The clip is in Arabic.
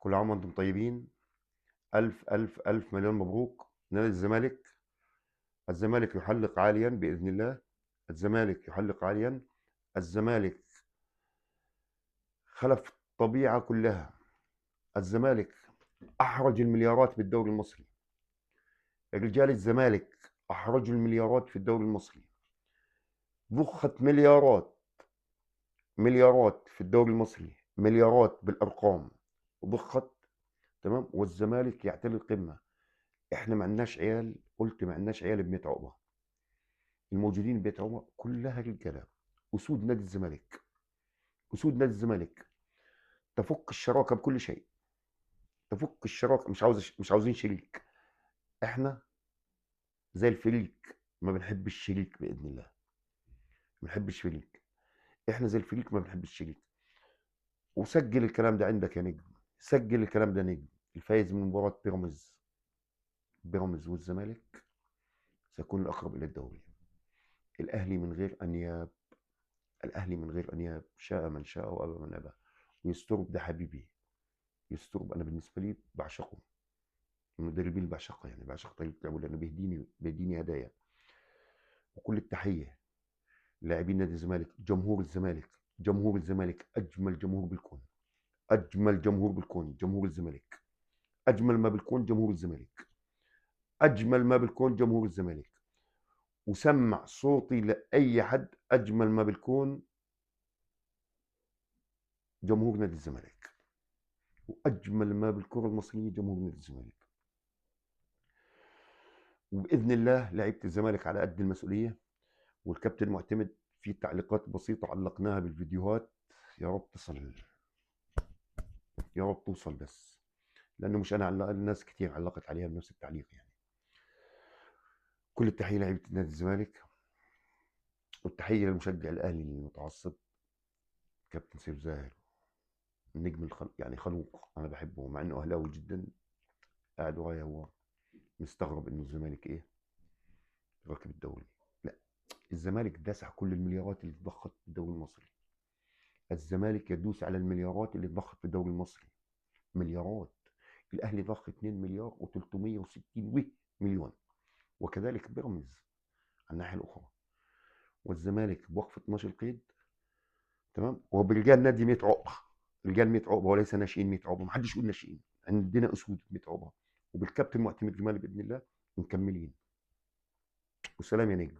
كل عام وانتم طيبين. ألف ألف ألف مليون مبروك نادي الزمالك. الزمالك يحلق عاليا بإذن الله. الزمالك يحلق عاليا. الزمالك خلف الطبيعة كلها. الزمالك أحرج المليارات بالدوري المصري. رجال الزمالك أحرجوا المليارات في الدوري المصري. ضخت مليارات مليارات في الدوري المصري، مليارات بالأرقام ضخت. تمام، والزمالك يعتلي القمة. احنا ما عندناش عيال، قلت ما عندناش عيال بميت عقبة. الموجودين بيت عمر كلها رجاله. اسود نادي الزمالك. اسود نادي الزمالك تفك الشراكه بكل شيء. تفك الشراكه، مش عاوزين شريك. احنا زي الفريق، ما بنحبش الشريك باذن الله. ما بنحبش شريك. احنا زي الفريق ما بنحبش الشريك. وسجل الكلام ده عندك يا نجم. سجل الكلام ده نجم. الفايز من مباراه بيراميدز والزمالك سيكون الاقرب الى الدوري. الاهلي من غير انياب. الاهلي من غير انياب، شاء من شاء وابى من ابى. ويسترب ده حبيبي. يسترب انا بالنسبه لي بعشقه. من المدربين اللي بعشقها، يعني بعشق طريقه لعبه لانه بيديني هدايا. وكل التحيه لاعبين نادي الزمالك، جمهور الزمالك. جمهور الزمالك اجمل جمهور بالكون. اجمل جمهور بالكون جمهور الزمالك. اجمل ما بالكون جمهور الزمالك. اجمل ما بالكون جمهور الزمالك. وسمع صوتي لاي حد، اجمل ما بالكون جمهور نادي الزمالك. واجمل ما بالكره المصريه جمهور نادي الزمالك. وباذن الله لعيبه الزمالك على قد المسؤوليه. والكابتن معتمد في تعليقات بسيطة علقناها بالفيديوهات. يا رب تصل. يا رب توصل بس. لأنه مش أنا الناس كتير علقت عليها بنفس التعليق يعني. كل التحية لعيبة نادي الزمالك. والتحية للمشجع الأهلي المتعصب كابتن سيف زاهر. النجم يعني خلوق، أنا بحبه مع إنه أهلاوي جدا. قاعد ورايا هو مستغرب إنه الزمالك إيه راكب الدوري. لا، الزمالك داس على كل المليارات اللي اتضخت في الدوري المصري. الزمالك يدوس على المليارات اللي اتضخت في الدوري المصري. مليارات. الاهلي ضخ 2 مليار و360 مليون. وكذلك بيراميدز على الناحيه الاخرى. والزمالك بوقف 12 قيد. تمام، وبرجال نادي 100 عقبه. رجال 100 عقبه وليس ناشئين 100 عقبه. ما حدش يقول ناشئين. عندنا اسود 100 عقبه. وبالكابتن معتمد جمال باذن الله مكملين. والسلام يا نجم.